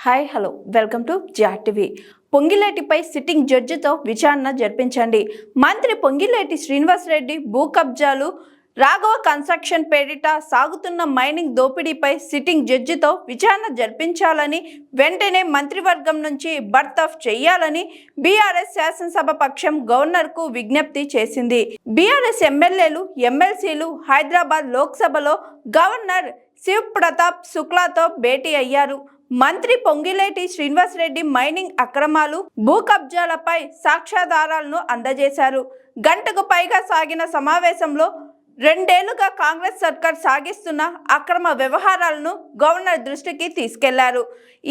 Hi hello welcome to GRTV. పొంగిలేటిపై sitting జడ్జితో విచారణ జరిపించండి. మంత్రి పొంగిలేటి శ్రీనివాసరెడ్డి భూ కబ్జాలు, రాఘవ కన్స్ట్రక్షన్ పేరిట సాగుతున్న మైనింగ్ దోపిడీపై సిట్టింగ్ జడ్జితో విచారణ జరిపించాలని, వెంటనే మంత్రివర్గం నుంచి బర్తరఫ్ చేయాలని బీఆర్ఎస్ శాసనసభ పక్షం గవర్నర్కు విజ్ఞప్తి చేసింది. బీఆర్ఎస్ ఎమ్మెల్యేలు, ఎమ్మెల్సీలు హైదరాబాద్ లోక్సభలో గవర్నర్ శివ్ ప్రతాప్ శుక్లాతో భేటీ అయ్యారు. మంత్రి పొంగిలేటి శ్రీనివాసరెడ్డి మైనింగ్ అక్రమాలు, భూ కబ్జాలపై సాక్ష్యాధారాలను అందజేశారు. గంటకు పైగా సాగిన సమావేశంలో రెండేళ్లుగా కాంగ్రెస్ సర్కార్ సాగిస్తున్న అక్రమ వ్యవహారాలను గవర్నర్ దృష్టికి తీసుకెళ్లారు.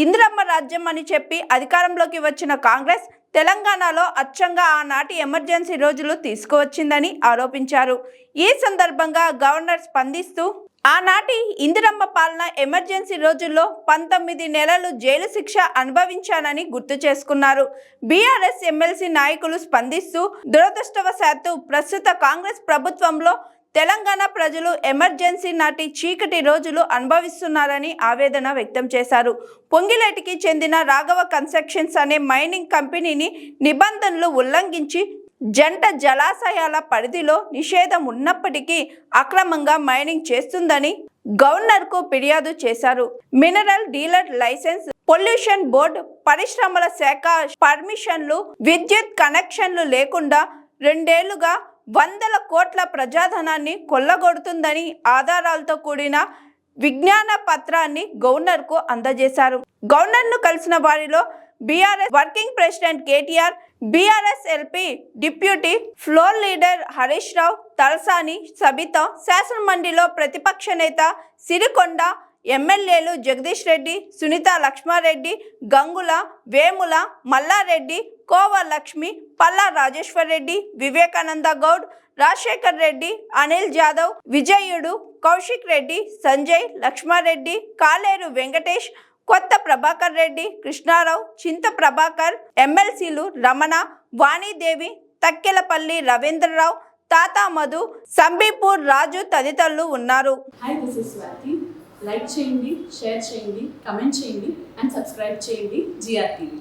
ఇందిరమ్మ రాజ్యం అని చెప్పి అధికారంలోకి వచ్చిన కాంగ్రెస్ తెలంగాణలో అచ్చంగా ఆనాటి ఎమర్జెన్సీ రోజులు తీసుకువచ్చిందని ఆరోపించారు. ఈ సందర్భంగా గవర్నర్ స్పందిస్తూ, ఆనాటి ఇందిరమ్మ పాలన ఎమర్జెన్సీ రోజుల్లో 19 నెలలు జైలు శిక్ష అనుభవించానని గుర్తు చేసుకున్నారు. బీఆర్ఎస్ ఎమ్మెల్సీ నాయకులు స్పందిస్తూ, దురదృష్టవశాత్తు ప్రస్తుత కాంగ్రెస్ ప్రభుత్వంలో తెలంగాణ ప్రజలు ఎమర్జెన్సీ నాటి చీకటి రోజులు అనుభవిస్తున్నారని ఆవేదన వ్యక్తం చేశారు. పొంగిలేటికి చెందిన రాఘవ కన్స్ట్రక్షన్స్ అనే మైనింగ్ కంపెనీని నిబంధనలు ఉల్లంఘించి జంట జలాశయాల పరిధిలో నిషేధం ఉన్నప్పటికీ అక్రమంగా మైనింగ్ చేస్తుందని గవర్నర్కు ఫిర్యాదు చేశారు. Mineral dealer license, pollution board, పరిశ్రమల శాఖ పర్మిషన్లు, విద్యుత్ కనెక్షన్లు లేకుండా 2 ఏళ్లుగా వందల కోట్ల ప్రజాధనాన్ని కొల్లగొడుతుందని ఆధారాలతో కూడిన విజ్ఞాన పత్రాన్ని గవర్నర్కు అందజేశారు. గవర్నర్ను కలిసిన వారిలో BRS working president KTR, BRS LP deputy floor leader Harish Rao, Talasani Sabitha, శాసనమండలిలో ప్రతిపక్ష నేత సిరికొండ, ఎమ్మెల్యేలు జగదీష్ రెడ్డి, సునీత లక్ష్మారెడ్డి, గంగుల, వేముల, మల్లారెడ్డి, కోవ లక్ష్మి, పల్లా రాజేశ్వర్ రెడ్డి, వివేకానంద గౌడ్, రాజశేఖర్ రెడ్డి, అనిల్ జాదవ్, విజయుడు, కౌశిక్ రెడ్డి, సంజయ్, లక్ష్మారెడ్డి, కాలేరు వెంకటేష్, కొత్త ప్రభాకర్ రెడ్డి, కృష్ణారావు, చింత ప్రభాకర్, ఎమ్మెల్సీలు రమణ, వాణీదేవి, తక్కెలపల్లి రవీంద్రరావు, తాతా మధు, సంబీపూర్ రాజు తదితరులు ఉన్నారు. Hi, this is Swathi. Like చేయండి, షేర్ చేయండి, కమెంట్ చేయండి అండ్ సబ్స్క్రైబ్ చేయండి జిఆర్టీవీ.